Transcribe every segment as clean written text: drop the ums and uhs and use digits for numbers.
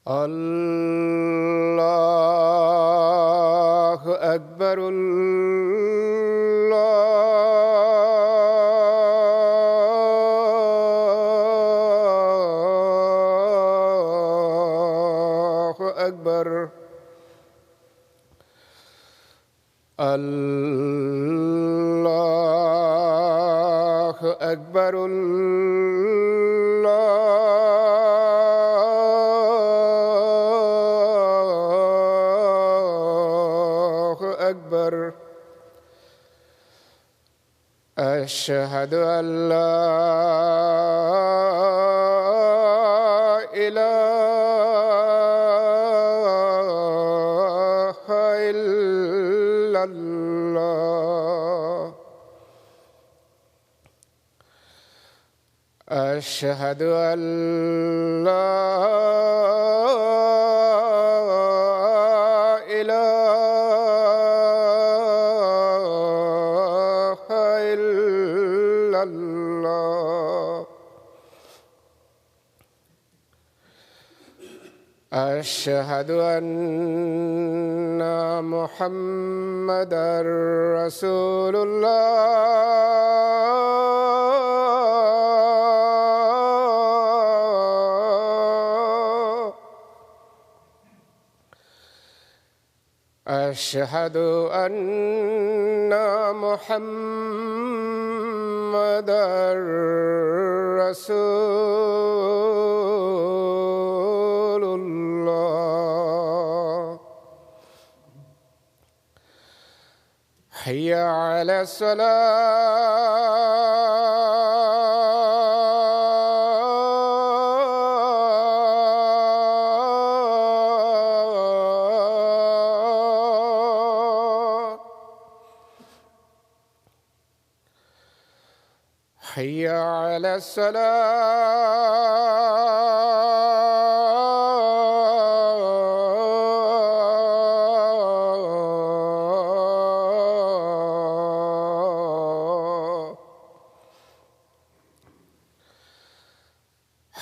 الله أكبر الله أكبر الله أكبر أشهد أن لا إله إلا الله أشهد أن لا أشهد أن محمدًا رسول الله أشهد أن محمدًا رسول الله حي على الصلاة حي على الصلاة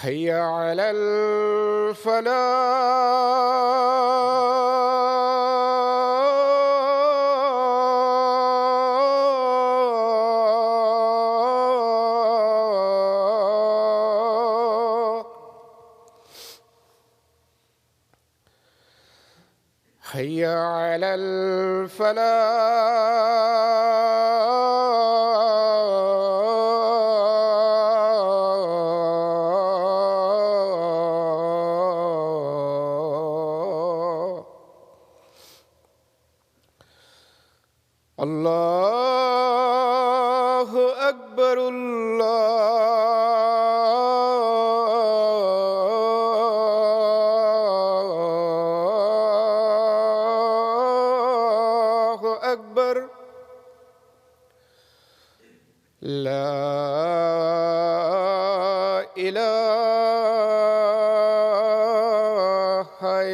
حي على الفلاح حي على الفلاح الله أكبر الله أكبر لا إله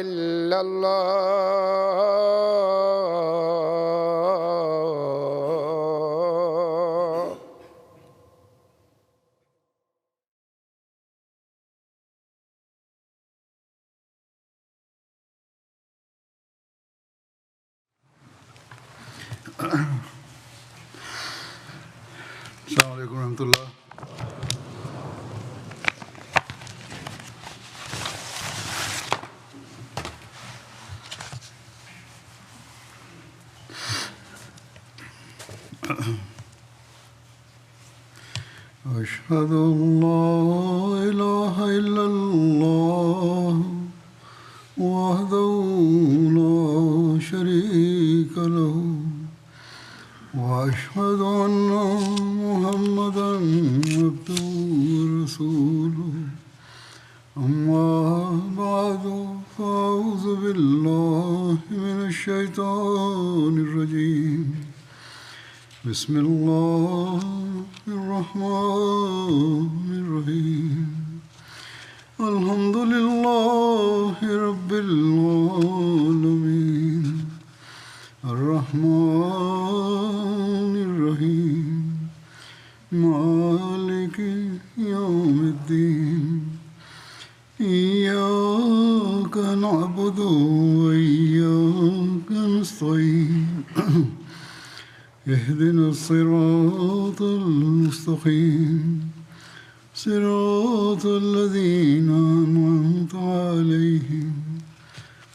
إلا الله السلام عليكم ورحمة الله. أشهد أن لا إله إلا الله وحده لا شريك له وأشهد أن محمدًا عبده ورسوله أما بالله من الشيطان الرجيم بسم الله الرحمن الرحيم الحمد لله رب العالمين الرحمن الرحيم مالك يوم الدين إياك نعبد وإياك نستعين اهدنا الصراط المستقيم صراط الذين أنعمت عليهم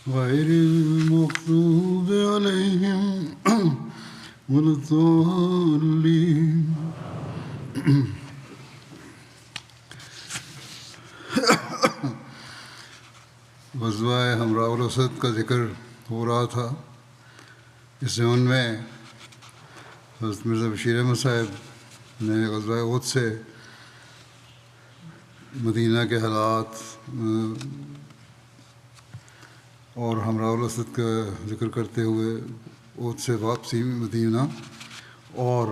غير المغضوب عليهم ولا الضالين غزوہ حمراء الاسد کا ذکر ہو رہا تھا۔ اس ضمن میں حضرت مرزا بشیر احمد صاحب نے غزوہ احد سے مدینہ کے حالات اور حمراء الاسد کا ذکر کرتے ہوئے احد سے واپسی مدینہ اور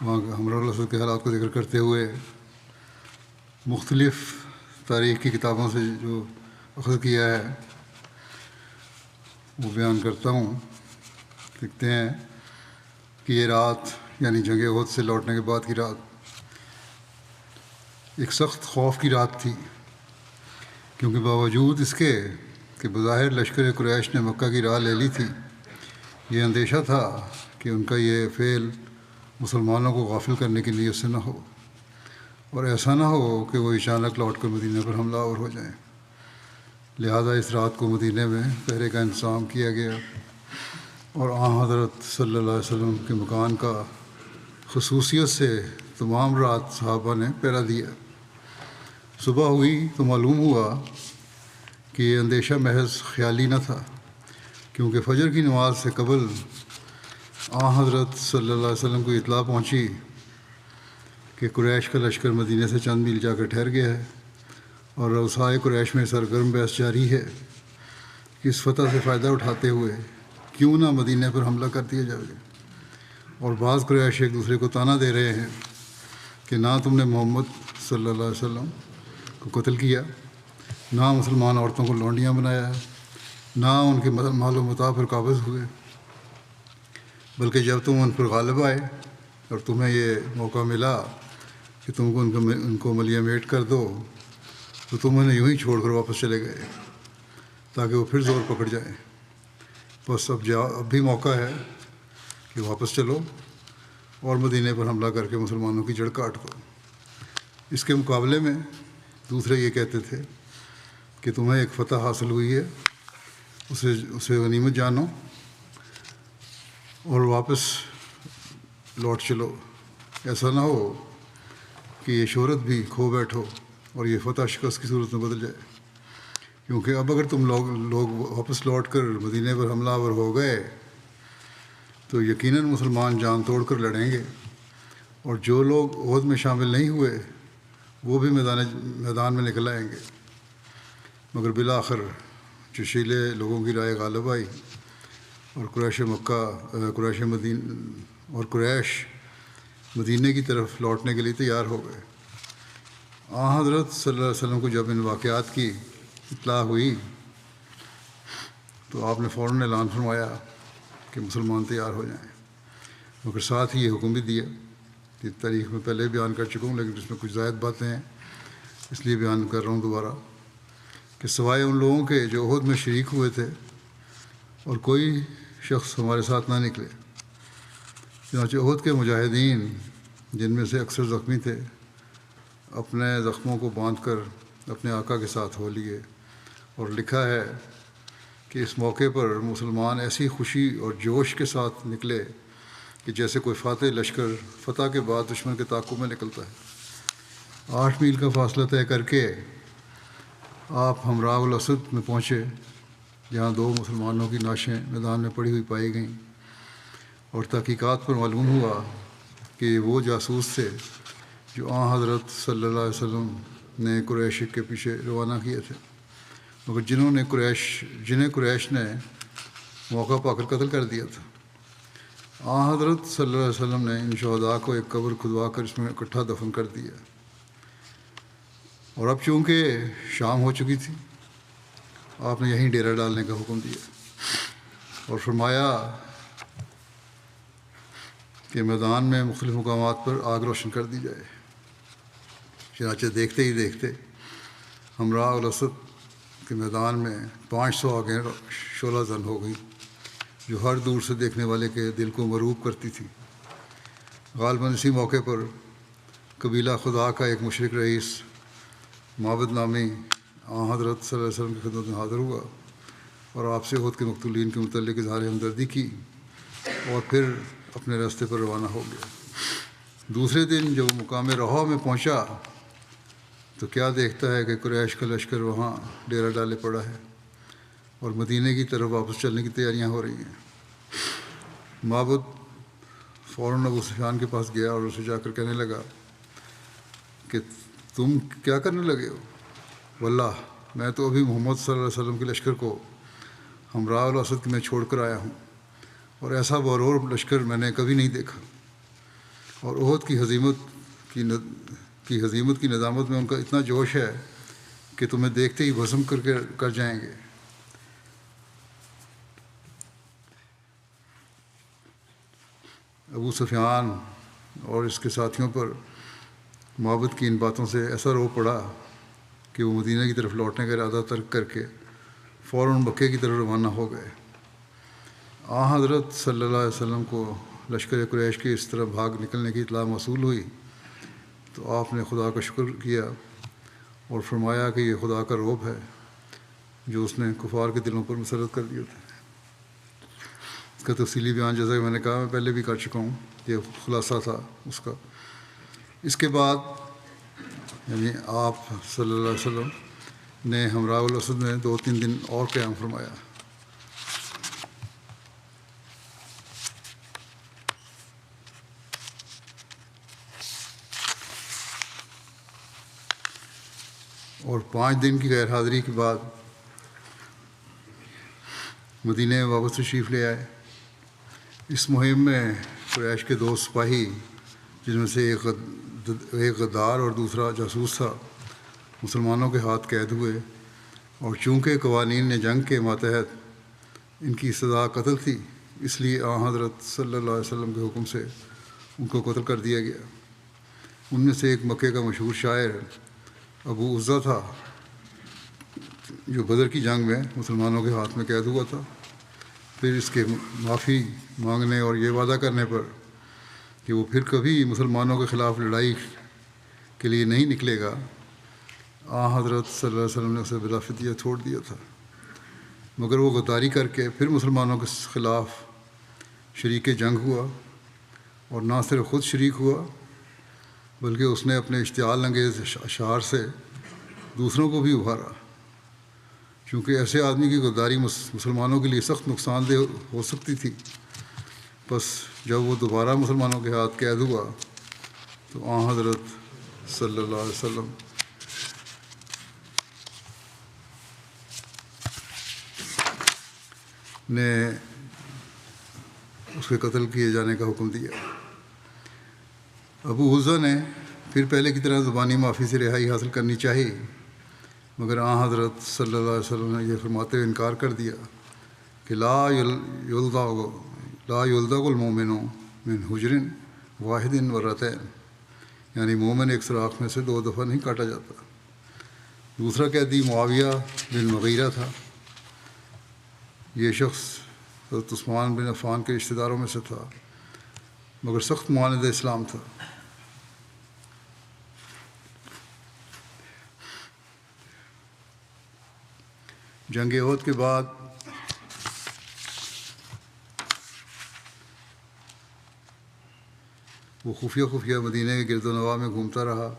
وہاں حمراء الاسد کے حالات کو ذکر کرتے ہوئے مختلف تاریخ کی کتابوں سے جو اخذ کیا ہے وہ بیان کرتا ہوں۔ لکھتے ہیں کہ یہ رات یعنی جنگ احد سے لوٹنے کے بعد کی رات ایک سخت خوف کی رات تھی، کیونکہ باوجود اس کے کہ بظاہر لشکر قریش نے مکہ کی راہ لے لی تھی، یہ اندیشہ تھا کہ ان کا یہ فعل مسلمانوں کو غافل کرنے کی نیت سے نہ ہو، اور ایسا نہ ہو کہ وہ اچانک لوٹ کر مدینہ پر حملہ آور ہو جائیں۔ لہذا اس رات کو مدینہ میں پہرے کا انتظام کیا گیا اور حضرت صلی اللہ علیہ وسلم کے مکان کا خصوصیت سے تمام رات صحابہ نے پہرا دیا۔ صبح ہوئی تو معلوم ہوا کہ یہ اندیشہ محض خیالی نہ تھا، کیونکہ فجر کی نماز سے قبل حضرت صلی اللہ علیہ وسلم کو اطلاع پہنچی کہ قریش کا لشکر مدینہ سے چند میل جا کر ٹھہر گیا ہے اور رؤسائے قریش میں سرگرم بحث جاری ہے کہ اس فتح سے فائدہ اٹھاتے ہوئے کیوں نہ مدینہ پر حملہ کر دیا جائے، اور بعض قریش ایک دوسرے کو طعنہ دے رہے ہیں کہ نہ تم نے محمد صلی اللہ علیہ وسلم کو قتل کیا، نہ مسلمان عورتوں کو لونڈیاں بنایا، نہ ان کے مال و متاع پر قابض ہوئے، بلکہ جب تم ان پر غالب آئے اور تمہیں یہ موقع ملا کہ تم کو ان کو ملیہ میٹ کر دو تو تم انہیں یوں ہی چھوڑ کر واپس چلے گئے تاکہ وہ پھر زور پکڑ جائیں۔ بس اب بھی موقع ہے کہ واپس چلو اور مدینے پر حملہ کر کے مسلمانوں کی جڑ کاٹ دو۔ اس کے مقابلے میں دوسرے یہ کہتے تھے کہ تمہیں ایک فتح حاصل ہوئی ہے، اسے غنیمت جانو اور واپس لوٹ چلو، ایسا نہ ہو کہ یہ شہرت بھی کھو بیٹھو اور یہ فتح شکست کی صورت میں بدل جائے، کیونکہ اب اگر تم لوگ واپس لوٹ کر مدینے پر حملہ آور ہو گئے تو یقیناً مسلمان جان توڑ کر لڑیں گے، اور جو لوگ احد میں شامل نہیں ہوئے وہ بھی میدان میں نکل آئیں گے۔ مگر بالآخر جوشیلے لوگوں کی رائے غالب آئی اور قریش مدینے کی طرف لوٹنے کے لیے تیار ہو گئے۔ حضرت صلی اللہ علیہ وسلم کو جب ان واقعات کی اطلاع ہوئی تو آپ نے فوراً اعلان فرمایا کہ مسلمان تیار ہو جائیں، مگر ساتھ ہی یہ حکم بھی دیا، یہ تاریخ میں پہلے بیان کر چکا ہوں لیکن اس میں کچھ زائد باتیں ہیں اس لیے بیان کر رہا ہوں دوبارہ، کہ سوائے ان لوگوں کے جو احد میں شریک ہوئے تھے اور کوئی شخص ہمارے ساتھ نہ نکلے۔ چنانچہ احد کے مجاہدین جن میں سے اکثر زخمی تھے اپنے زخموں کو باندھ کر اپنے آقا کے ساتھ ہو لیے، اور لکھا ہے کہ اس موقع پر مسلمان ایسی خوشی اور جوش کے ساتھ نکلے کہ جیسے کوئی فاتح لشکر فتح کے بعد دشمن کے تعاقب میں نکلتا ہے۔ 8 میل کا فاصلہ طے کر کے آپ حمراء الاسد میں پہنچے، جہاں 2 مسلمانوں کی لاشیں میدان میں پڑی ہوئی پائی گئیں، اور تحقیقات پر معلوم ہوا کہ وہ جاسوس تھے جو حضرت صلی اللہ علیہ وسلم نے قریش کے پیچھے روانہ کیے تھے۔ مگر جنہیں قریش نے موقع پا کر قتل کر دیا تھا۔ حضرت صلی اللہ علیہ وسلم نے ان شہداء کو ایک قبر کھدوا کر اس میں اکٹھا دفن کر دیا، اور اب چونکہ شام ہو چکی تھی، آپ نے یہیں ڈیرا ڈالنے کا حکم دیا اور فرمایا کہ میدان میں مختلف مقامات پر آگ روشن کر دی جائے۔ چنانچہ دیکھتے ہی دیکھتے ہمراہ الاسد کے میدان میں 500 آگیں شعلہ زن ہو گئیں، جو ہر دور سے دیکھنے والے کے دل کو مرعوب کرتی تھی۔ غالباً اسی موقع پر قبیلہ خدا کا ایک مشرک رئیس معبد نامی حضرت صلی اللہ علیہ وسلم کی خدمت میں حاضر ہوا اور آپ سے احد کے مقتولین کے متعلق اظہار ہمدردی کی اور پھر اپنے راستے پر روانہ ہو گیا۔ دوسرے دن جب وہ مقام رہو میں پہنچا تو کیا دیکھتا ہے کہ قریش کا لشکر وہاں ڈیرا ڈالے پڑا ہے اور مدینے کی طرف واپس چلنے کی تیاریاں ہو رہی ہیں۔ معبد فوراً ابو سفیان کے پاس گیا اور اسے جا کر کہنے لگا کہ تم کیا کرنے لگے ہو؟ واللہ میں تو ابھی محمد صلی اللہ علیہ وسلم کے لشکر کو ہمراہ الاسد میں چھوڑ کر آیا ہوں، اور ایسا بغرور لشکر میں نے کبھی نہیں دیکھا، اور احد کی ہزیمت کی ندامت میں ان کا اتنا جوش ہے کہ تمہیں دیکھتے ہی بھسم کر جائیں گے۔ ابو سفیان اور اس کے ساتھیوں پر معبد کی ان باتوں سے ایسا رو پڑا کہ وہ مدینہ کی طرف لوٹنے کا ارادہ ترک کر کے فوراً مکے کی طرف روانہ ہو گئے۔ حضرت صلی اللہ علیہ وسلم کو لشکر قریش کی اس طرح بھاگ نکلنے کی اطلاع موصول ہوئی تو آپ نے خدا کا شکر کیا اور فرمایا کہ یہ خدا کا رعب ہے جو اس نے کفار کے دلوں پر مسلط کر دیا تھا۔ اس کا تفصیلی بیان جیسا کہ میں نے کہا میں پہلے بھی کر چکا ہوں، یہ خلاصہ تھا اس کا۔ اس کے بعد یعنی آپ صلی اللہ علیہ وسلم نے ہمراہ الاسد میں 2-3 دن اور قیام فرمایا۔ اور 5 دن کی غیر حاضری کے بعد مدینہ میں واپس تشریف لے آئے۔ اس مہم میں قریش کے 2 سپاہی جن میں سے ایک غدار اور دوسرا جاسوس تھا مسلمانوں کے ہاتھ قید ہوئے، اور چونکہ قوانین جنگ کے ماتحت ان کی سزا قتل تھی، اس لیے حضرت صلی اللہ علیہ وسلم کے حکم سے ان کو قتل کر دیا گیا۔ ان میں سے ایک مکے کا مشہور شاعر ابو عزہ تھا جو بدر کی جنگ میں مسلمانوں کے ہاتھ میں قید ہوا تھا۔ پھر اس کے معافی مانگنے اور یہ وعدہ کرنے پر کہ وہ پھر کبھی مسلمانوں کے خلاف لڑائی کے لیے نہیں نکلے گا، حضرت صلی اللہ علیہ وسلم نے اسے بلا فدیہ چھوڑ دیا تھا، مگر وہ غداری کر کے پھر مسلمانوں کے خلاف شریک جنگ ہوا، اور نہ صرف خود شریک ہوا بلکہ اس نے اپنے اشتعال انگیز اشعار سے دوسروں کو بھی ابھارا۔ چونکہ ایسے آدمی کی غداری مسلمانوں کے لیے سخت نقصان دہ ہو سکتی تھی، بس جب وہ دوبارہ مسلمانوں کے ہاتھ قید ہوا تو حضرت صلی اللہ علیہ وسلم نے اس کے قتل کیے جانے کا حکم دیا۔ ابو حذہ نے پھر پہلے کی طرح زبانی معافی سے رہائی حاصل کرنی چاہی، مگر حضرت صلی اللہ علیہ وسلم نے یہ فرماتے ہوئے انکار کر دیا کہ لا یلدغ المؤمن من حجر واحد مرتین، یعنی مومن ایک سوراخ میں سے 2 دفعہ نہیں کاٹا جاتا۔ دوسرا قیدی معاویہ بن مغیرہ تھا۔ یہ شخص حضرت عثمان بن عفان کے رشتہ داروں میں سے تھا، مگر سخت معاند اسلام تھا۔ جنگ احد کے بعد وہ خفیہ مدینہ کے گرد و نواح میں گھومتا رہا،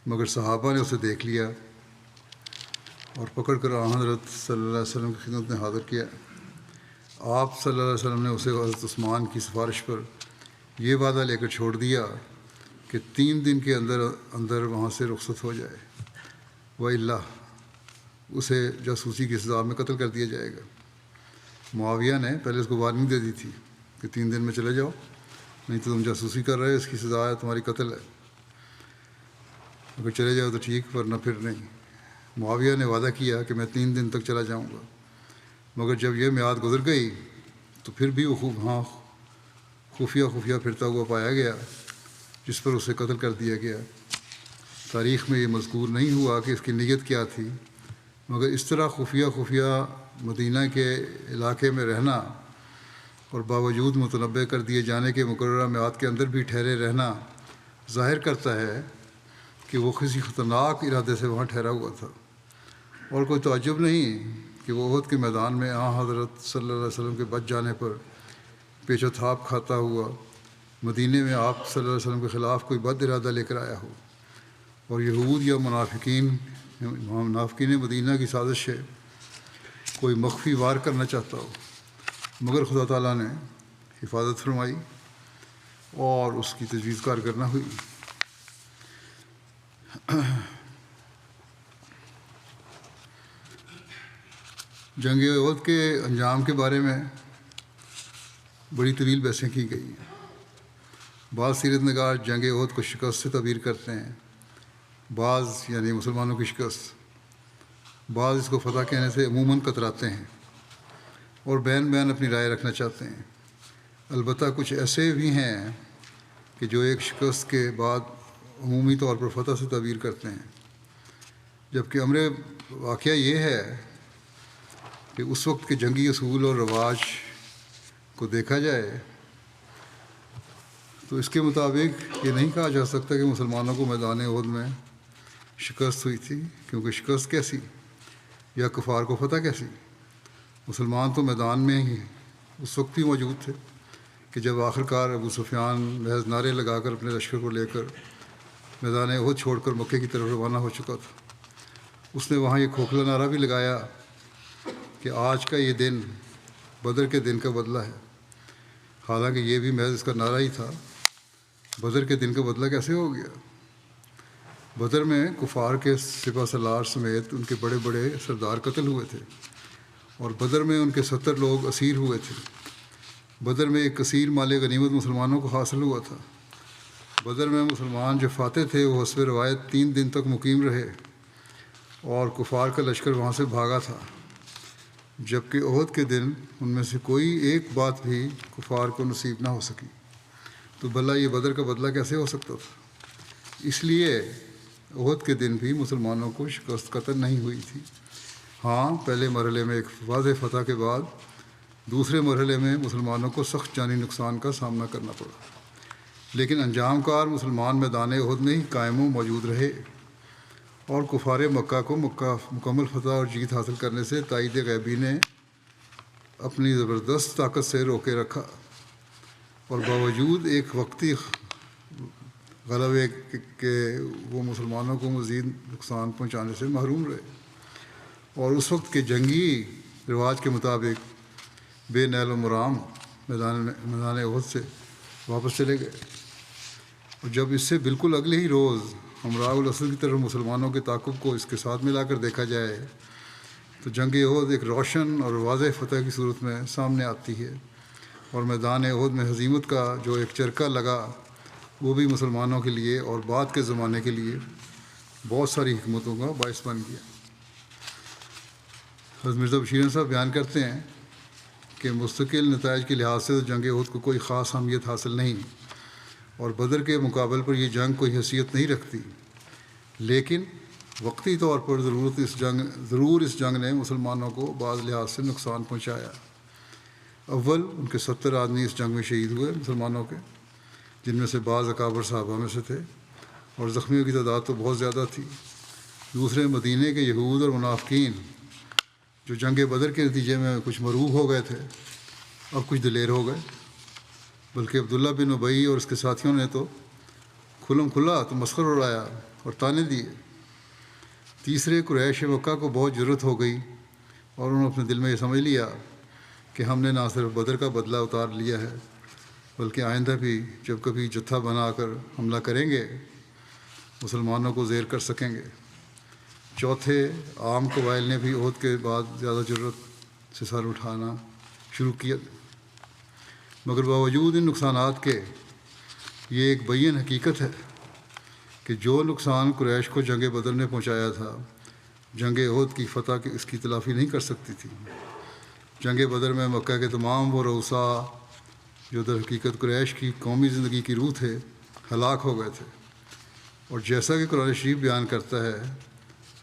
مگر صحابہ نے اسے دیکھ لیا اور پکڑ کر حضرت صلی اللہ علیہ وسلم کی خدمت میں حاضر کیا۔ آپ صلی اللہ علیہ وسلم نے اسے حضرت عثمان کی سفارش پر یہ وعدہ لے کر چھوڑ دیا کہ 3 دن کے اندر وہاں سے رخصت ہو جائے۔ وَإِلَّا اسے جاسوسی کی سزا میں قتل کر دیا جائے گا۔ معاویہ نے پہلے اس کو وارننگ دے دی تھی کہ 3 دن میں چلے جاؤ، نہیں تو تم جاسوسی کر رہے ہو، اس کی سزا ہے تمہاری قتل ہے، اگر چلے جاؤ تو ٹھیک ورنہ پھر نہیں۔ معاویہ نے وعدہ کیا کہ میں 3 دن تک چلا جاؤں گا، مگر جب یہ میعاد گزر گئی تو پھر بھی وہ خفیہ پھرتا ہوا پایا گیا، جس پر اسے قتل کر دیا گیا۔ تاریخ میں یہ مذکور نہیں ہوا کہ اس کی نیت کیا تھی، مگر اس طرح خفیہ مدینہ کے علاقے میں رہنا اور باوجود متنبع کر دیے جانے کے مقررہ میعاد کے اندر بھی ٹھہرے رہنا ظاہر کرتا ہے کہ وہ کسی خطرناک ارادے سے وہاں ٹھہرا ہوا تھا، اور کوئی تعجب نہیں کہ وہ احد کے میدان میں حضرت صلی اللہ علیہ وسلم کے بچ جانے پر پیچ و تھاپ کھاتا ہوا مدینے میں آپ صلی اللہ علیہ وسلم کے خلاف کوئی بد ارادہ لے کر آیا ہو، اور یہود یا منافقین مدینہ کی سازش ہے کوئی مخفی وار کرنا چاہتا ہو، مگر خدا تعالیٰ نے حفاظت فرمائی اور اس کی تجویز کارگرنا ہوئی۔ جنگ احد کے انجام کے بارے میں بڑی طویل بحثیں کی گئی ہیں۔ بعض سیرت نگار جنگ احد کو شکست سے تعبیر کرتے ہیں، بعض یعنی مسلمانوں کی شکست، بعض اس کو فتح کہنے سے عموماً کتراتے ہیں اور بین اپنی رائے رکھنا چاہتے ہیں۔ البتہ کچھ ایسے بھی ہیں کہ جو ایک شکست کے بعد عمومی طور پر فتح سے تعبیر کرتے ہیں، جبکہ امر واقعہ یہ ہے کہ اس وقت کے جنگی اصول اور رواج کو دیکھا جائے تو اس کے مطابق یہ نہیں کہا جا سکتا کہ مسلمانوں کو میدان احد میں شکست ہوئی تھی، کیونکہ شکست کیسی یا کفار کو فتح کیسی؟ مسلمان تو میدان میں ہی اس وقت بھی موجود تھے کہ جب آخر کار ابو سفیان محض نعرے لگا کر اپنے لشکر کو لے کر میدان احد چھوڑ کر مکے کی طرف روانہ ہو چکا تھا۔ اس نے وہاں یہ کھوکھلا نعرہ بھی لگایا کہ آج کا یہ دن بدر کے دن کا بدلہ ہے، حالانکہ یہ بھی محض اس کا نعرہ ہی تھا۔ بدر کے دن کا بدلہ کیسے ہو گیا؟ بدر میں کفار کے سپہ سالار سمیت ان کے بڑے بڑے سردار قتل ہوئے تھے، اور بدر میں ان کے 70 لوگ اسیر ہوئے تھے۔ بدر میں ایک کثیر مال غنیمت مسلمانوں کو حاصل ہوا تھا۔ بدر میں مسلمان جو فاتح تھے وہ حسب روایت 3 دن تک مقیم رہے، اور کفار کا لشکر وہاں سے بھاگا تھا، جبکہ احد کے دن ان میں سے کوئی ایک بات بھی کفار کو نصیب نہ ہو سکی، تو بھلا یہ بدر کا بدلہ کیسے ہو سکتا تھا؟ اس لیے احد کے دن بھی مسلمانوں کو شکست قطع نہیں ہوئی تھی۔ ہاں، پہلے مرحلے میں ایک واضح فتح کے بعد دوسرے مرحلے میں مسلمانوں کو سخت جانی نقصان کا سامنا کرنا پڑا، لیکن انجام کار مسلمان میدان احد میں ہی قائم و موجود رہے، اور کفار مکہ کو مکمل فتح اور جیت حاصل کرنے سے تائید غیبی نے اپنی زبردست طاقت سے روکے رکھا، اور باوجود ایک وقتی غلبے کے وہ مسلمانوں کو مزید نقصان پہنچانے سے محروم رہے، اور اس وقت کے جنگی رواج کے مطابق بے نیل و مرام میدان احد سے واپس چلے گئے۔ اور جب اس سے بالکل اگلے ہی روز ہمراہ الاسد کی طرف مسلمانوں کے تعاقب کو اس کے ساتھ ملا کر دیکھا جائے تو جنگ احد ایک روشن اور واضح فتح کی صورت میں سامنے آتی ہے، اور میدان احد میں ہزیمت کا جو ایک چرکا لگا وہ بھی مسلمانوں کے لیے اور بعد کے زمانے کے لیے بہت ساری حکمتوں کا باعث بن گیا۔ حضرت مرزا بشیر صاحب بیان کرتے ہیں کہ مستقل نتائج کے لحاظ سے تو جنگ احد کو کوئی خاص اہمیت حاصل نہیں، اور بدر کے مقابل پر یہ جنگ کوئی حیثیت نہیں رکھتی، لیکن وقتی طور پر ضرور اس جنگ نے مسلمانوں کو بعض لحاظ سے نقصان پہنچایا۔ اول ان کے 70 آدمی اس جنگ میں شہید ہوئے مسلمانوں کے، جن میں سے بعض اکابر صحابہ میں سے تھے، اور زخمیوں کی تعداد تو بہت زیادہ تھی۔ دوسرے، مدینے کے یہود اور منافقین جو جنگ بدر کے نتیجے میں کچھ مروب ہو گئے تھے، اب کچھ دلیر ہو گئے، بلکہ عبداللہ بن ابی اور اس کے ساتھیوں نے تو کھلا تو مسخر اڑایا اور تانے دیے۔ تیسرے، قریش مکہ کو بہت جرأت ہو گئی، اور انہوں نے اپنے دل میں یہ سمجھ لیا کہ ہم نے نہ صرف بدر کا بدلہ اتار لیا ہے، بلکہ آئندہ بھی جب کبھی جتھا بنا کر حملہ کریں گے مسلمانوں کو زیر کر سکیں گے۔ چوتھے عام قبائل نے بھی عہد کے بعد زیادہ جرت سے سر اٹھانا شروع کیا، مگر باوجود ان نقصانات کے یہ ایک بین حقیقت ہے کہ جو نقصان قریش کو جنگ بدر نے پہنچایا تھا، جنگ عہد کی فتح اس کی تلافی نہیں کر سکتی تھی۔ جنگ بدر میں مکہ کے تمام وہ رؤساء جو در حقیقت قریش کی قومی زندگی کی روح تھے ہلاک ہو گئے تھے، اور جیسا کہ قرآن شریف بیان کرتا ہے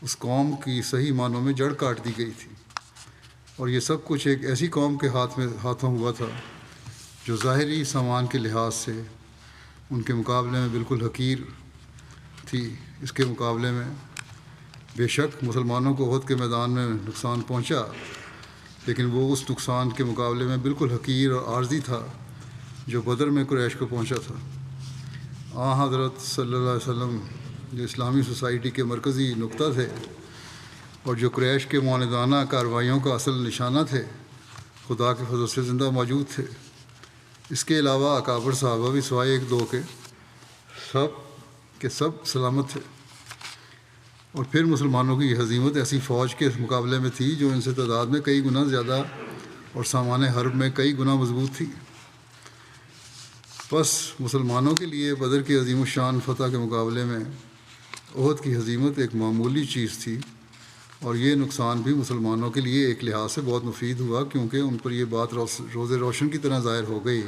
اس قوم کی صحیح معنوں میں جڑ کاٹ دی گئی تھی، اور یہ سب کچھ ایک ایسی قوم کے ہاتھوں ہوا تھا جو ظاہری سامان کے لحاظ سے ان کے مقابلے میں بالکل حقیر تھی۔ اس کے مقابلے میں بے شک مسلمانوں کو عہد کے میدان میں نقصان پہنچا، لیکن وہ اس نقصان کے مقابلے میں بالکل حقیر اور عارضی تھا جو بدر میں قریش کو پہنچا تھا۔ حضرت صلی اللہ علیہ وسلم جو اسلامی سوسائٹی کے مرکزی نقطہ تھے اور جو قریش کے معاندانہ کارروائیوں کا اصل نشانہ تھے، خدا کے فضل سے زندہ موجود تھے۔ اس کے علاوہ اکابر صحابہ بھی سوائے ایک دو کے سب سلامت تھے، اور پھر مسلمانوں کی یہ ہزیمت ایسی فوج کے مقابلے میں تھی جو ان سے تعداد میں کئی گنا زیادہ اور سامان حرب میں کئی گنا مضبوط تھی۔ بس مسلمانوں کے لیے بدر کی عظیم الشان فتح کے مقابلے میں عہد کی ہزیمت ایک معمولی چیز تھی، اور یہ نقصان بھی مسلمانوں کے لیے ایک لحاظ سے بہت مفید ہوا، کیونکہ ان پر یہ بات روز روشن کی طرح ظاہر ہو گئی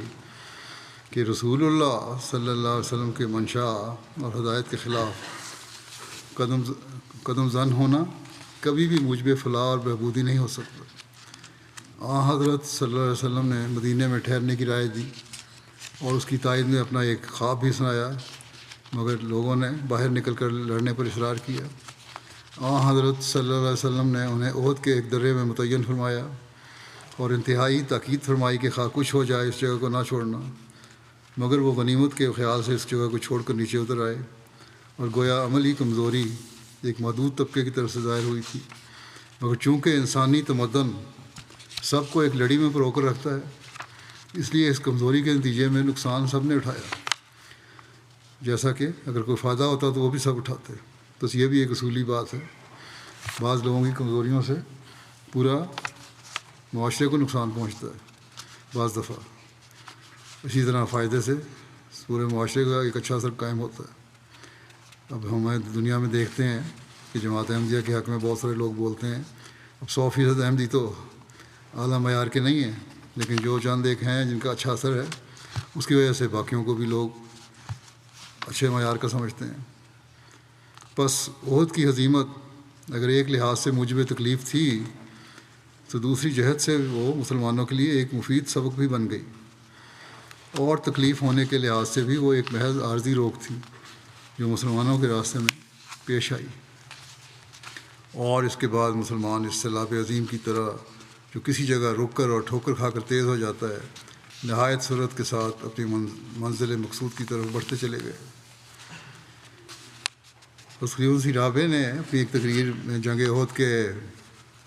کہ رسول اللہ صلی اللہ علیہ وسلم کے منشا اور ہدایت کے خلاف قدم زن ہونا کبھی بھی موجب فلاح اور بہبودی نہیں ہو سکتا۔ حضرت صلی اللہ علیہ وسلم نے مدینے میں ٹھہرنے کی رائے دی اور اس کی تائید میں اپنا ایک خواب بھی سنایا، مگر لوگوں نے باہر نکل کر لڑنے پر اصرار کیا۔ حضرت صلی اللہ علیہ وسلم نے انہیں عہد کے ایک درے میں متعین فرمایا اور انتہائی تاکید فرمائی کہ خواہ کچھ ہو جائے اس جگہ کو نہ چھوڑنا، مگر وہ غنیمت کے خیال سے اس جگہ کو چھوڑ کر نیچے اتر آئے، اور گویا عملی کمزوری ایک محدود طبقے کی طرف سے ظاہر ہوئی تھی، مگر چونکہ انسانی تمدن سب کو ایک لڑی میں پرو کر رکھتا ہے، اس لیے اس کمزوری کے نتیجے میں نقصان سب نے اٹھایا، جیسا کہ اگر کوئی فائدہ ہوتا تو وہ بھی سب اٹھاتے۔ تو یہ بھی ایک اصولی بات ہے، بعض لوگوں کی کمزوریوں سے پورا معاشرے کو نقصان پہنچتا ہے بعض دفعہ، اسی طرح فائدے سے پورے معاشرے کا ایک اچھا اثر قائم ہوتا ہے۔ اب ہمیں دنیا میں دیکھتے ہیں کہ جماعت احمدیہ کے حق میں بہت سارے لوگ بولتے ہیں، اب 100% احمدی تو اعلیٰ معیار کے نہیں ہیں، لیکن جو چند ایک ہیں جن کا اچھا اثر ہے اس کی وجہ سے باقیوں کو بھی لوگ اچھے معیار کا سمجھتے ہیں۔ بس عہد کی ہزیمت اگر ایک لحاظ سے موجب تکلیف تھی تو دوسری جہت سے وہ مسلمانوں کے لیے ایک مفید سبق بھی بن گئی، اور تکلیف ہونے کے لحاظ سے بھی وہ ایک محض عارضی روک تھی جو مسلمانوں کے راستے میں پیش آئی، اور اس کے بعد مسلمان اس سیلاب عظیم کی طرح جو کسی جگہ رک کر اور ٹھوکر کھا کر تیز ہو جاتا ہے، نہایت سرعت کے ساتھ اپنی منزل مقصود کی طرف بڑھتے چلے گئے۔ خلیفہ رابع نے اپنی ایک تقریر میں جنگ عہد کے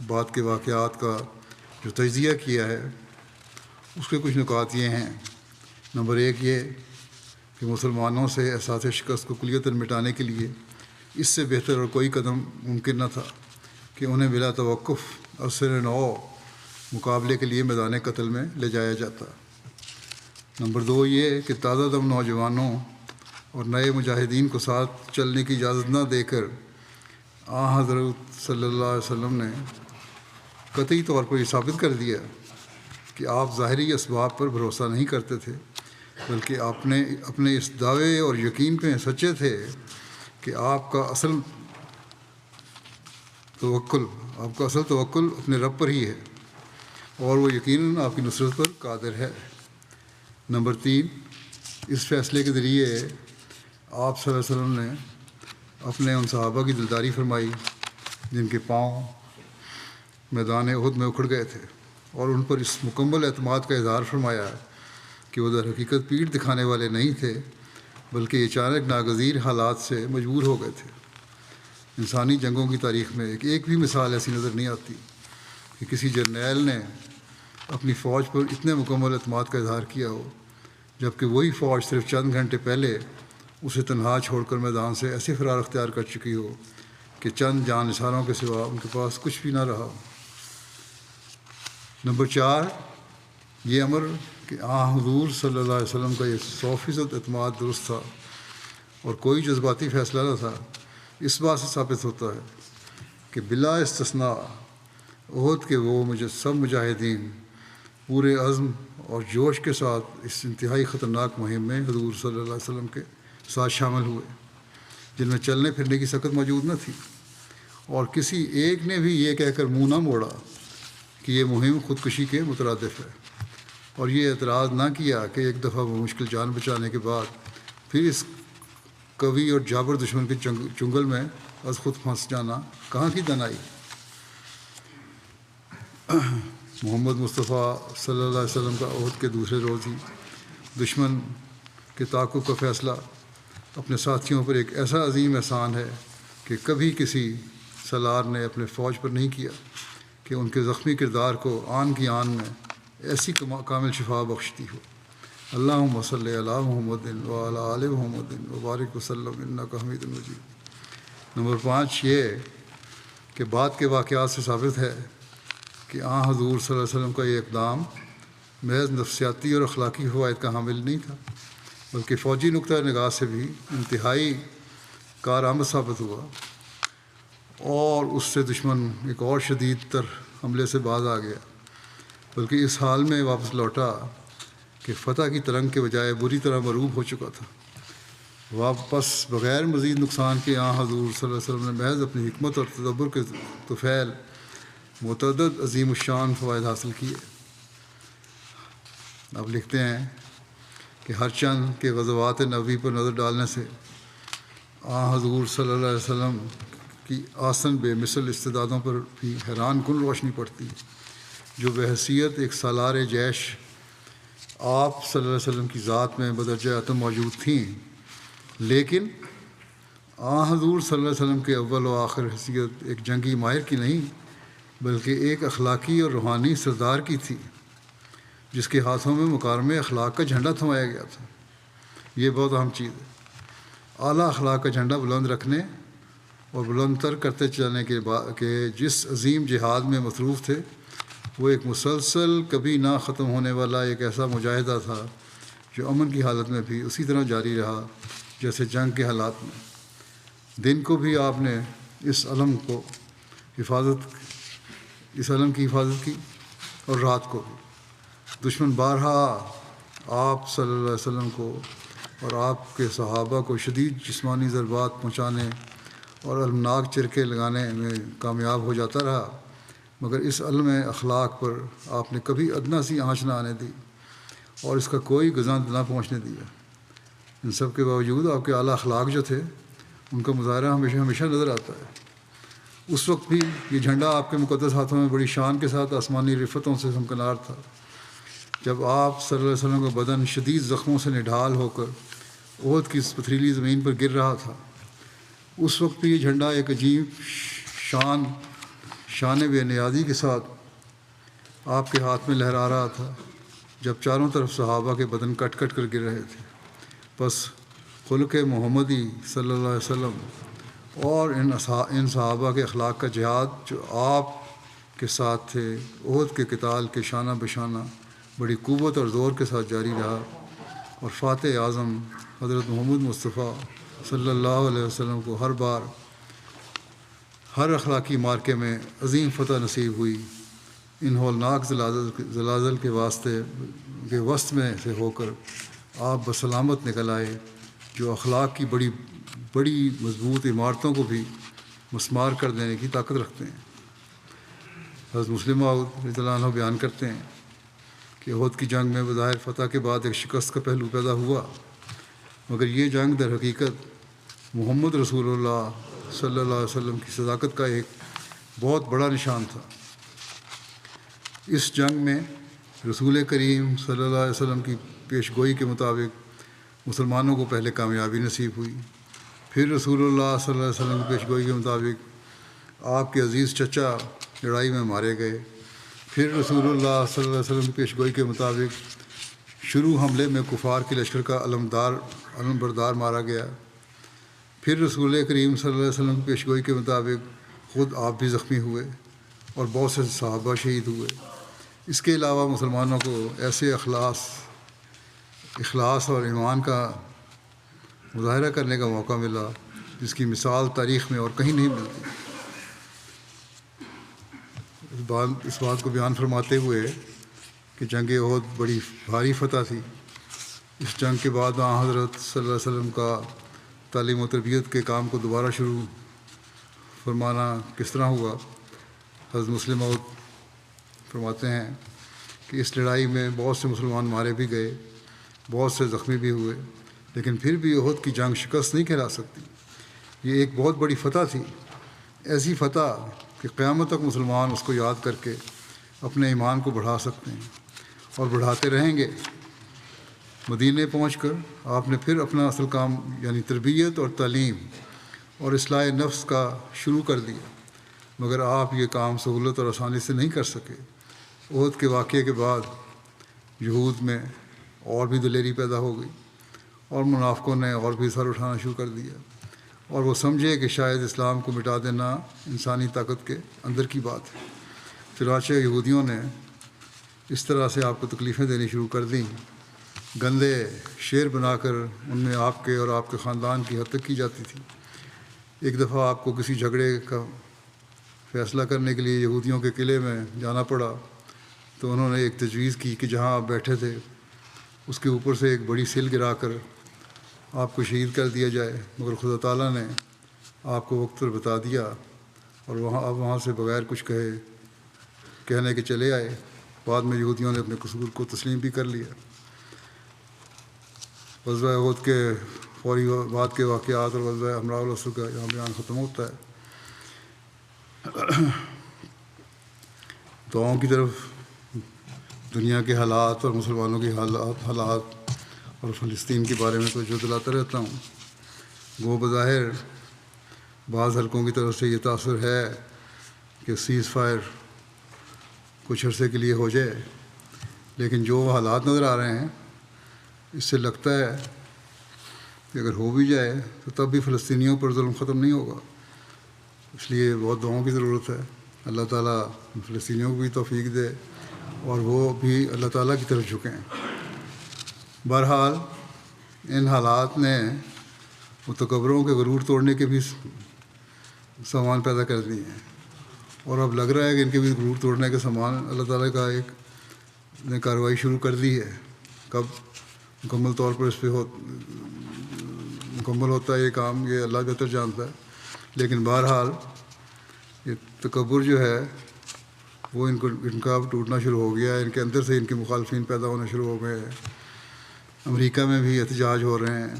بعد کے واقعات کا جو تجزیہ کیا ہے اس کے کچھ نکات یہ ہیں۔ نمبر 1 یہ کہ مسلمانوں سے احساس شکست کو کلیتاً مٹانے کے لیے اس سے بہتر اور کوئی قدم ممکن نہ تھا کہ انہیں بلا توقف عرصۂ نو مقابلے کے لیے میدان قتل میں لے جایا جاتا۔ نمبر 2 یہ کہ تازہ دم نوجوانوں اور نئے مجاہدین کو ساتھ چلنے کی اجازت نہ دے کر حضرت صلی اللہ علیہ وسلم نے قطعی طور پر یہ ثابت کر دیا کہ آپ ظاہری اسباب پر بھروسہ نہیں کرتے تھے، بلکہ اپنے اس دعوے اور یقین پہ سچے تھے کہ آپ کا اصل توکل اپنے رب پر ہی ہے، اور وہ یقیناً آپ کی نصرت پر قادر ہے۔ نمبر 3 اس فیصلے کے ذریعے آپ صلی اللہ علیہ وسلم نے اپنے ان صحابہ کی دلداری فرمائی جن کے پاؤں میدان احد میں اکھڑ گئے تھے، اور ان پر اس مکمل اعتماد کا اظہار فرمایا کہ وہ در حقیقت پیٹھ دکھانے والے نہیں تھے، بلکہ اچانک ناگزیر حالات سے مجبور ہو گئے تھے۔ انسانی جنگوں کی تاریخ میں ایک بھی مثال ایسی نظر نہیں آتی کہ کسی جرنیل نے اپنی فوج پر اتنے مکمل اعتماد کا اظہار کیا ہو، جبکہ وہی فوج صرف چند گھنٹے پہلے اسے تنہا چھوڑ کر میدان سے ایسے فرار اختیار کر چکی ہو کہ چند جان نثاروں کے سوا ان کے پاس کچھ بھی نہ رہا۔ نمبر 4، یہ امر کہ حضور صلی اللہ علیہ وسلم کا یہ 100% اعتماد درست تھا اور کوئی جذباتی فیصلہ نہ تھا، اس بات سے ثابت ہوتا ہے کہ بلا استثناء احد کے وہ سب مجاہدین پورے عزم اور جوش کے ساتھ اس انتہائی خطرناک مہم میں حضور صلی اللہ علیہ وسلم کے ساتھ شامل ہوئے، جن میں چلنے پھرنے کی سکت موجود نہ تھی، اور کسی ایک نے بھی یہ کہہ کر منہ نہ موڑا کہ یہ مہم خودکشی کے مترادف ہے، اور یہ اعتراض نہ کیا کہ ایک دفعہ وہ مشکل جان بچانے کے بعد پھر اس قوی اور جابر دشمن کے چنگل میں از خود پھنس جانا کہاں کی دانائی۔ محمد مصطفیٰ صلی اللہ علیہ وسلم کا احد کے دوسرے روز ہی دشمن کے تعاقب کا فیصلہ اپنے ساتھیوں پر ایک ایسا عظیم احسان ہے کہ کبھی کسی سالار نے اپنے فوج پر نہیں کیا کہ ان کے زخمی کردار کو آن کی آن میں ایسی کامل شفا بخشتی ہو۔ اللہم صلی علی محمد وعلی آل محمد وبارک وسلم انک حمید مجید۔ نمبر 5، یہ کہ بعد کے واقعات سے ثابت ہے کہ حضور صلی اللہ علیہ وسلم کا یہ اقدام محض نفسیاتی اور اخلاقی فوائد کا حامل نہیں تھا، بلکہ فوجی نقطۂ نگاہ سے بھی انتہائی کارآمد ثابت ہوا، اور اس سے دشمن ایک اور شدید تر حملے سے باز آ گیا، بلکہ اس حال میں واپس لوٹا کہ فتح کی ترنگ کے بجائے بری طرح مغلوب ہو چکا تھا۔ واپس بغیر مزید نقصان کے حضور صلی اللہ علیہ وسلم نے محض اپنی حکمت اور تدبر کے طفیل متعدد عظیم الشان فوائد حاصل کیے۔ اب لکھتے ہیں کہ ہر چند کے غزوات نبوی پر نظر ڈالنے سے حضور صلی اللہ علیہ وسلم کی آسن بے مثل استعدادوں پر بھی حیران کن روشنی پڑتی ہے، جو بحیثیت ایک سالار جیش آپ صلی اللہ علیہ وسلم کی ذات میں بدرجہ اتم موجود تھیں، لیکن حضور صلی اللہ علیہ وسلم کے اول و آخر حیثیت ایک جنگی ماہر کی نہیں، بلکہ ایک اخلاقی اور روحانی سردار کی تھی، جس کے ہاتھوں میں مکارم اخلاق کا جھنڈا تھمایا گیا تھا۔ یہ بہت اہم چیز ہے، اعلیٰ اخلاق کا جھنڈا بلند رکھنے اور بلند تر کرتے چلنے کے جس عظیم جہاد میں مصروف تھے، وہ ایک مسلسل کبھی نہ ختم ہونے والا ایک ایسا مجاہدہ تھا جو امن کی حالت میں بھی اسی طرح جاری رہا جیسے جنگ کے حالات میں۔ دن کو بھی آپ نے اس علم کی حفاظت کی اور رات کو بھی۔ دشمن بارہا آپ صلی اللہ علیہ وسلم کو اور آپ کے صحابہ کو شدید جسمانی ضربات پہنچانے اور المناک چرکے لگانے میں کامیاب ہو جاتا رہا، مگر اس علم اخلاق پر آپ نے کبھی ادنا سی آنچ نہ آنے دی اور اس کا کوئی گزند نہ پہنچنے دیا۔ ان سب کے باوجود آپ کے اعلیٰ اخلاق جو تھے، ان کا مظاہرہ ہمیشہ نظر آتا ہے۔ اس وقت بھی یہ جھنڈا آپ کے مقدس ہاتھوں میں بڑی شان کے ساتھ آسمانی رفتوں سے ہمکنار تھا۔ جب آپ صلی اللہ علیہ وسلم کا بدن شدید زخموں سے نڈھال ہو کر احد کی اس پتھریلی زمین پر گر رہا تھا، اس وقت بھی یہ جھنڈا ایک عجیب شان بے نیازی کے ساتھ آپ کے ہاتھ میں لہرا رہا تھا، جب چاروں طرف صحابہ کے بدن کٹ کٹ کر گر رہے تھے۔ بس خلق محمدی صلی اللہ علیہ وسلم اور ان صحابہ کے اخلاق کا جہاد جو آپ کے ساتھ تھے، احد کے قتال کے شانہ بشانہ بڑی قوت اور زور کے ساتھ جاری رہا، اور فاتح اعظم حضرت محمد مصطفیٰ صلی اللہ علیہ وسلم کو ہر بار ہر اخلاقی مارکے میں عظیم فتح نصیب ہوئی۔ ان ہولناک زلازل کے وسط میں سے ہو کر آپ بسلامت نکل آئے، جو اخلاق کی بڑی مضبوط عمارتوں کو بھی مسمار کر دینے کی طاقت رکھتے ہیں۔ حضرت مسلم موعود رضی اللہ عنہ بیان کرتے ہیں کہ احد کی جنگ میں بظاہر فتح کے بعد ایک شکست کا پہلو پیدا ہوا، مگر یہ جنگ در حقیقت محمد رسول اللہ صلی اللہ علیہ وسلم کی صداقت کا ایک بہت بڑا نشان تھا۔ اس جنگ میں رسول کریم صلی اللہ علیہ وسلم کی پیش گوئی کے مطابق مسلمانوں کو پہلے کامیابی نصیب ہوئی، پھر رسول اللہ صلی اللہ علیہ وسلم کی پیش گوئی کے مطابق آپ کے عزیز چچا لڑائی میں مارے گئے، پھر رسول اللہ صلی اللہ علیہ وسلم کی پیش گوئی کے مطابق شروع حملے میں کفار کے لشکر کا علم بردار مارا گیا، پھر رسول کریم صلی اللہ علیہ وسلم کی پیشگوئی کے مطابق خود آپ بھی زخمی ہوئے اور بہت سے صحابہ شہید ہوئے۔ اس کے علاوہ مسلمانوں کو ایسے اخلاص اور ایمان کا مظاہرہ کرنے کا موقع ملا جس کی مثال تاریخ میں اور کہیں نہیں ملتی۔ اس بات کو بیان فرماتے ہوئے کہ جنگ احد بڑی بھاری فتح تھی، اس جنگ کے بعد حضرت صلی اللہ علیہ وسلم کا تعلیم و تربیت کے کام کو دوبارہ شروع فرمانا کس طرح ہوا۔ حضرت مسلم موعود فرماتے ہیں کہ اس لڑائی میں بہت سے مسلمان مارے بھی گئے، بہت سے زخمی بھی ہوئے، لیکن پھر بھی احد کی جنگ شکست نہیں کہلا سکتی۔ یہ ایک بہت بڑی فتح تھی، ایسی فتح کہ قیامت تک مسلمان اس کو یاد کر کے اپنے ایمان کو بڑھا سکتے ہیں اور بڑھاتے رہیں گے۔ مدینے پہنچ کر آپ نے پھر اپنا اصل کام یعنی تربیت اور تعلیم اور اصلاح نفس کا شروع کر دیا، مگر آپ یہ کام سہولت اور آسانی سے نہیں کر سکے۔ احد کے واقعے کے بعد یہود میں اور بھی دلیری پیدا ہو گئی اور منافقوں نے اور بھی سر اٹھانا شروع کر دیا، اور وہ سمجھے کہ شاید اسلام کو مٹا دینا انسانی طاقت کے اندر کی بات ہے۔ چنانچہ یہودیوں نے اس طرح سے آپ کو تکلیفیں دینی شروع کر دیں، گندے شعر بنا کر ان میں آپ کے اور آپ کے خاندان کی حد تک کی جاتی تھی۔ ایک دفعہ آپ کو کسی جھگڑے کا فیصلہ کرنے کے لیے یہودیوں کے قلعے میں جانا پڑا، تو انہوں نے ایک تجویز کی کہ جہاں آپ بیٹھے تھے اس کے اوپر سے ایک بڑی سل گرا کر آپ کو شہید کر دیا جائے، مگر خدا تعالیٰ نے آپ کو وقت پر بتا دیا اور آپ وہاں سے بغیر کچھ کہنے کے چلے آئے۔ بعد میں یہودیوں نے اپنے قصور کو تسلیم بھی کر لیا۔ غزوہ احد کے فوری بعد کے واقعات اور غزوہ حمراء الاسد کا یہاں بیان ختم ہوتا ہے۔ دعاؤں کی طرف دنیا کے حالات اور مسلمانوں کے حالات اور فلسطین کے بارے میں توجہ دلاتا رہتا ہوں۔ وہ بظاہر بعض حلقوں کی طرف سے یہ تاثر ہے کہ سیز فائر کچھ عرصے کے لیے ہو جائے، لیکن جو حالات نظر آ رہے ہیں اس سے لگتا ہے کہ اگر ہو بھی جائے تو تب بھی فلسطینیوں پر ظلم ختم نہیں ہوگا۔ اس لیے بہت دعاؤں کی ضرورت ہے۔ اللہ تعالیٰ فلسطینیوں کو بھی توفیق دے اور وہ بھی اللہ تعالیٰ کی طرف جھکیں۔ بہرحال ان حالات نے متکبروں کے غرور توڑنے کے بھی سامان پیدا کر دیے ہیں، اور اب لگ رہا ہے کہ ان کے بھی غرور توڑنے کے سامان اللہ تعالیٰ کا ایک نے کارروائی شروع کر دی ہے۔ کب مکمل طور پر اس پہ مکمل ہوتا ہے یہ کام، یہ اللہ بہتر جانتا ہے، لیکن بہرحال یہ تکبر جو ہے وہ ان کا اب ٹوٹنا شروع ہو گیا ہے۔ ان کے اندر سے ان کے مخالفین پیدا ہونا شروع ہو گئے ہیں۔ امریکہ میں بھی احتجاج ہو رہے ہیں۔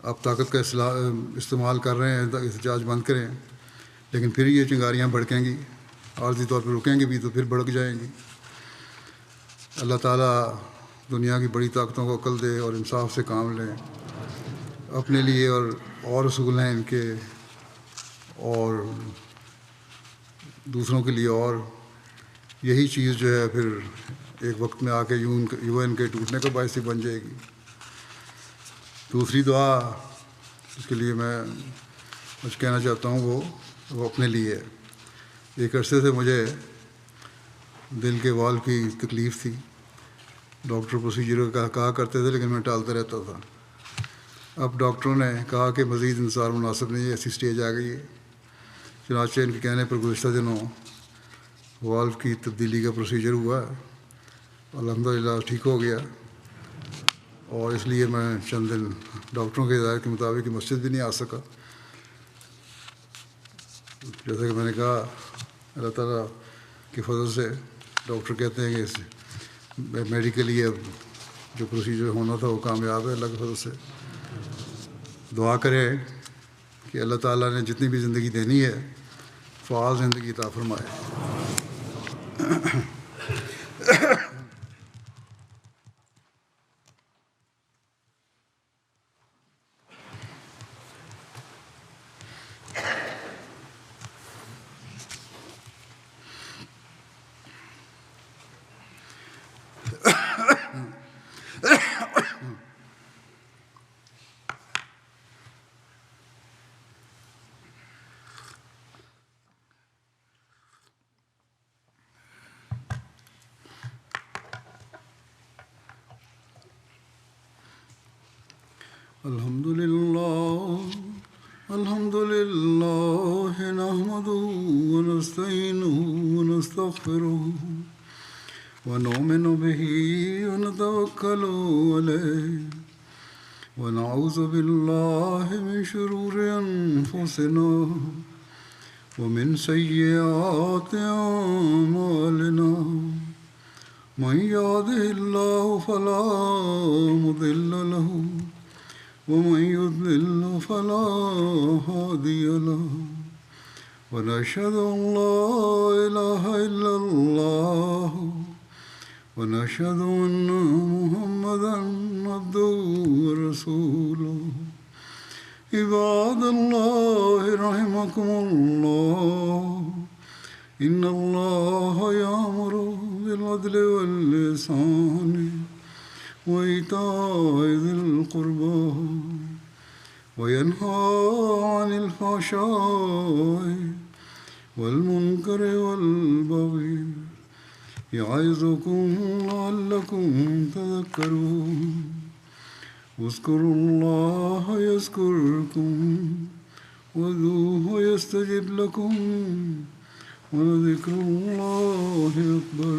آپ طاقت کا استعمال کر رہے ہیں، احتجاج بند کریں، لیکن پھر یہ چنگاریاں بھڑکیں گی، عارضی طور پر رکیں گی بھی تو پھر بھڑک جائیں گی۔ اللہ تعالیٰ دنیا کی بڑی طاقتوں کو عقل دے اور انصاف سے کام لیں۔ اپنے لیے اور اصول ہیں ان کے، اور دوسروں کے لیے، اور یہی چیز جو ہے پھر ایک وقت میں آ کے یو این کے ٹوٹنے کا باعث ہی بن جائے گی۔ دوسری دعا اس کے لیے میں کچھ کہنا چاہتا ہوں وہ اپنے لیے ہے۔ ایک عرصے سے مجھے دل کے والو کی تکلیف تھی، ڈاکٹر پروسیجر کہا کرتے تھے لیکن میں ٹالتا رہتا تھا۔ اب ڈاکٹروں نے کہا کہ مزید انتظار مناسب نہیں ہے، ایسی سٹیج آ گئی ہے۔ چنانچہ ان کے کہنے پر گزشتہ دنوں والو کی تبدیلی کا پروسیجر ہوا، الحمدللہ ٹھیک ہو گیا، اور اس لیے میں چند دن ڈاکٹروں کے ہدایت کے مطابق مسجد بھی نہیں آ سکا۔ جیسا کہ میں نے کہا اللہ تعالیٰ کے فضل سے ڈاکٹر کہتے ہیں کہ میڈیکلی اب جو پروسیجر ہونا تھا وہ کامیاب ہے اللہ کے فضل سے۔ دعا کریں کہ اللہ تعالیٰ نے جتنی بھی زندگی دینی ہے فعال زندگی عطا فرمائے۔ الحمد لله نحمده ونستعينه ونستغفره ونؤمن به ونتوكل عليه ونعوذ بالله من شرور أنفسنا ومن سيئات أعمالنا من يهده الله فلا مضل له ومن يضلل فلا هادي له ونشهد أن لا إله إلا الله ونشهد أن محمدا عبده ورسوله عباد الله رحمكم الله إن الله يأمر بالعدل والإحسان وإيتاء ذي القربى وينهى عن الفحشاء والمنكر والبغي يعظكم لعلكم تذكرون اذكروا الله يذكركم وادعوه يستجب لكم ولذكر الله أكبر